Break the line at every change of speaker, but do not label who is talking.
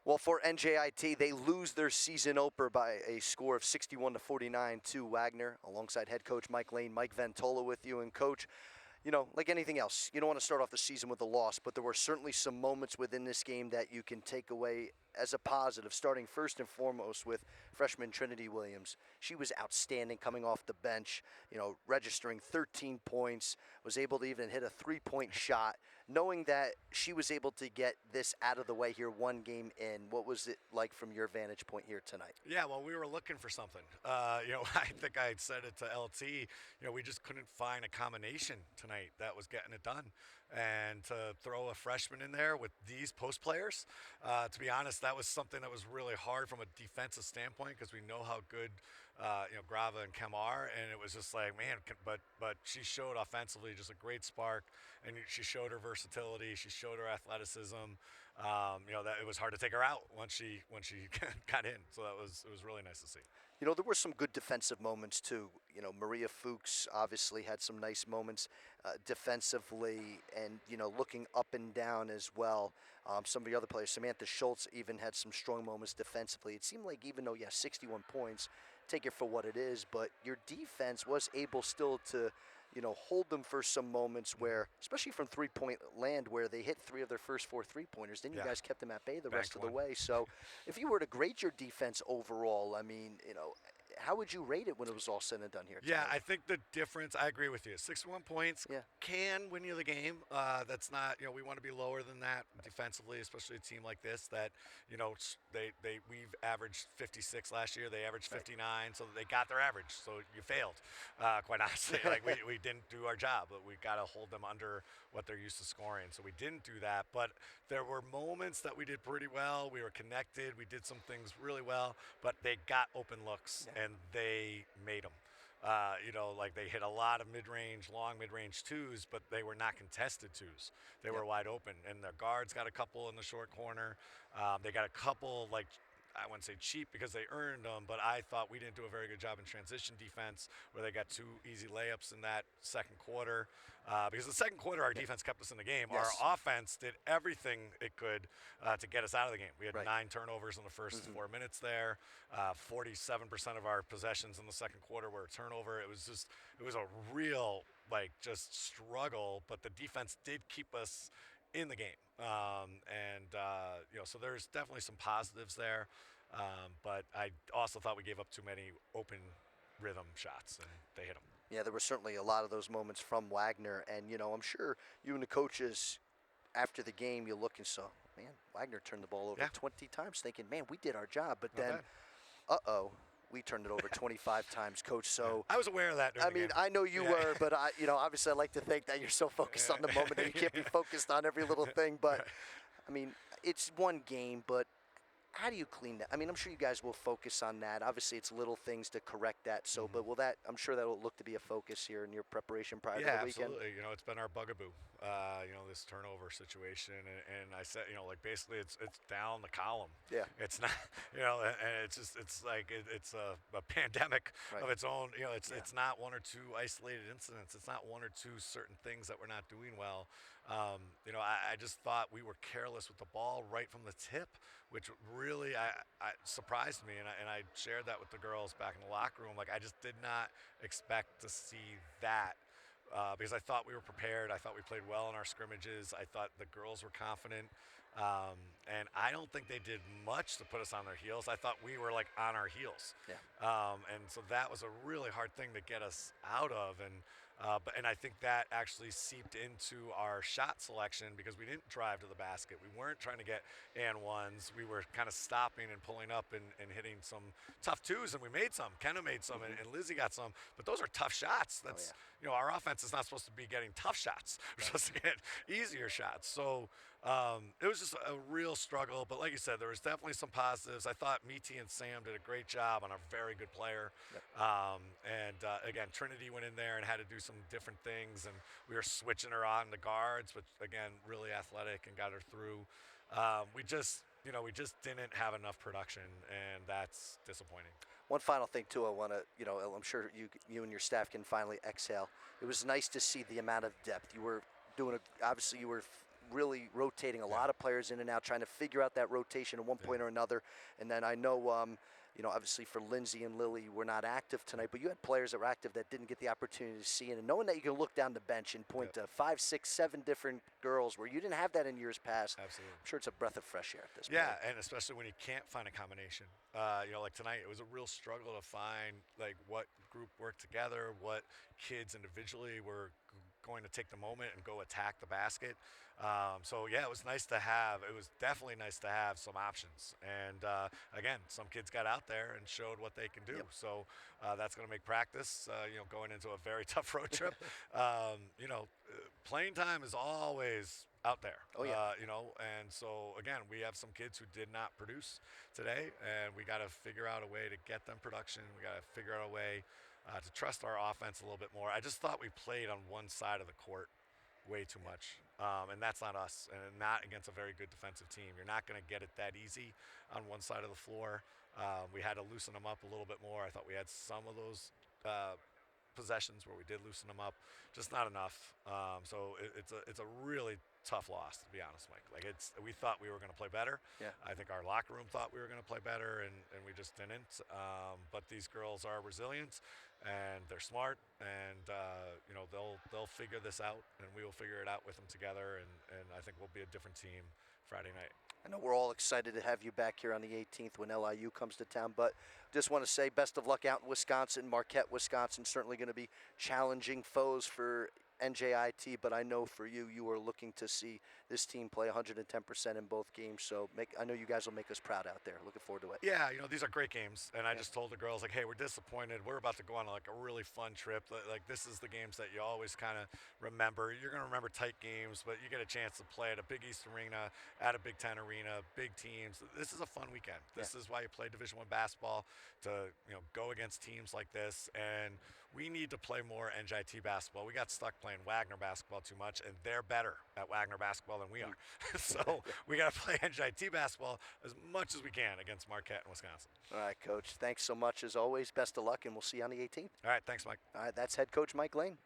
Well, for NJIT, they lose their season opener by a score of 61-49 to Wagner, alongside head coach Mike Lane, Mike Ventola with you. And coach, you know, like anything else, you don't want to start off the season with a loss, but there were certainly some moments within this game that you can take away as a positive, starting first and foremost with freshman Trinity Williams. She was outstanding coming off the bench, you know, registering 13 points, was able to even hit a three-point shot. Knowing that she was able to get this out of the way here one game in, what was it like from your vantage point here tonight?
Yeah, well, we were looking for something. I think I said it to LT. We just couldn't find a combination tonight that was getting it done. And to throw a freshman in there with these post players, to be honest, that was something that was really hard from a defensive standpoint because we know how good, Grava and Kem are, and it was just like, man, but she showed offensively just a great spark, and she showed her versatility, she showed her athleticism. That it was hard to take her out once she got in. So it was really nice to see.
You know, there were some good defensive moments too. You know, Maria Fuchs obviously had some nice moments defensively, and looking up and down as well. Some of the other players, Samantha Schultz, even had some strong moments defensively. It seemed like even though 61 points, take it for what it is, but your defense was able still to hold them for some moments where, especially from three-point land, where they hit 3 of their first 4 three-pointers. Then you guys kept them at bay the rest of the way. So if you were to grade your defense overall, I mean, how would you rate it when it was all said and done here tonight?
Yeah, I think the difference, I agree with you. 61 points can win you the game. That's not, we want to be lower than that defensively, especially a team like this that, we've averaged 56 last year. They averaged 59, so they got their average. So you failed, quite honestly. Like we didn't do our job, but we got to hold them under what they're used to scoring. So we didn't do that, but there were moments that we did pretty well. We were connected. We did some things really well, but they got open looks and they made them. Like they hit a lot of long mid-range twos, but they were not contested twos. They were wide open, and their guards got a couple in the short corner. They got a couple, I wouldn't say cheap because they earned them, but I thought we didn't do a very good job in transition defense where they got 2 easy layups in that second quarter. Because the second quarter, our defense kept us in the game. Our offense did everything it could to get us out of the game. We had 9 turnovers in the first 4 minutes there. 47% of our possessions in the second quarter were a turnover. It was a real, just struggle, but the defense did keep us in the game. So there's definitely some positives there. But I also thought we gave up too many open rhythm shots, and they hit them.
Yeah, there were certainly a lot of those moments from Wagner. And, I'm sure you and the coaches, after the game, you look and saw, man, Wagner turned the ball over 20 times, thinking, man, we did our job. But then, we turned it over 25 times, Coach. So
I was aware of that.
I know you were, but obviously I like to think that you're so focused on the moment that you can't be focused on every little thing. But I mean, it's one game, but how do you clean that? I mean, I'm sure you guys will focus on that. Obviously, it's little things to correct that. So, but I'm sure that will look to be a focus here in your preparation prior to the weekend.
Yeah, absolutely. It's been our bugaboo, this turnover situation. And I said, basically it's down the column. Yeah. It's not, and it's like it's a pandemic of its own. It's not 1 or 2 isolated incidents. It's not 1 or 2 certain things that we're not doing well. I just thought we were careless with the ball right from the tip, which really I surprised me, and I shared that with the girls back in the locker room. I just did not expect to see that because I thought we were prepared. I thought we played well in our scrimmages. I thought the girls were confident, and I don't think they did much to put us on their heels. I thought we were on our heels, and so that was a really hard thing to get us out of, and I think that actually seeped into our shot selection because we didn't drive to the basket. We weren't trying to get and ones. We were kind of stopping and pulling up and hitting some tough twos, and we made some. Kenna made some, and Lizzie got some. But those are tough shots. That's our offense is not supposed to be getting tough shots. We're supposed to get easier shots. So it was just a real struggle. But like you said, there was definitely some positives. I thought Miti and Sam did a great job on a very good player. Again, Trinity went in there and had to do some different things, and we were switching her on the guards, which again, really athletic and got her through. We just didn't have enough production, and that's disappointing.
One final thing too, I want to, I'm sure you and your staff can finally exhale. It was nice to see the amount of depth you were doing. Obviously, you were really rotating a lot of players in and out, trying to figure out that rotation at one point or another. And then I know, obviously for Lindsay and Lily, we're not active tonight, but you had players that were active that didn't get the opportunity to see it. And knowing that you can look down the bench and point to 5, 6, 7 different girls where you didn't have that in years past,
absolutely.
I'm sure it's a breath of fresh air at this point.
Yeah, and especially when you can't find a combination. Like tonight, it was a real struggle to find like what group worked together, what kids individually were going to take the moment and go attack the basket. So yeah, it was nice to have. It was definitely nice to have some options. And again, some kids got out there and showed what they can do. So that's going to make practice. Going into a very tough road trip. Playing time is always out there.
Oh yeah.
And so again, we have some kids who did not produce today, and we got to figure out a way to get them production. We got to figure out a way to trust our offense a little bit more. I just thought we played on one side of the court way too much, and that's not us, and not against a very good defensive team. You're not going to get it that easy on one side of the floor. We had to loosen them up a little bit more. I thought we had some of those possessions where we did loosen them up, just not enough. So it's a really tough loss, to be honest, Mike. Like we thought we were going to play better.
Yeah.
I think our locker room thought we were going to play better, and we just didn't. But these girls are resilient, and they're smart, and they'll figure this out, and we will figure it out with them together, and I think we'll be a different team Friday night.
I know we're all excited to have you back here on the 18th when LIU comes to town, but just want to say best of luck out in Wisconsin. Marquette, Wisconsin, certainly going to be challenging foes for NJIT, but I know for you, you are looking to see this team play 110% in both games. So I know you guys will make us proud out there. Looking forward to it.
Yeah, these are great games, and I just told the girls, like, hey, we're disappointed. We're about to go on like a really fun trip. Like this is the games that you always kind of remember. You're going to remember tight games, but you get a chance to play at a Big East arena, at a Big Ten arena, big teams. This is a fun weekend. This is why you play Division I basketball, to go against teams like this, and we need to play more NJIT basketball. We got stuck playing Wagner basketball too much, and they're better at Wagner basketball than we are. So we got to play NJIT basketball as much as we can against Marquette and Wisconsin.
All right, Coach. Thanks so much as always. Best of luck, and we'll see you on the 18th.
All right, thanks, Mike.
All right, that's head coach Mike Lane.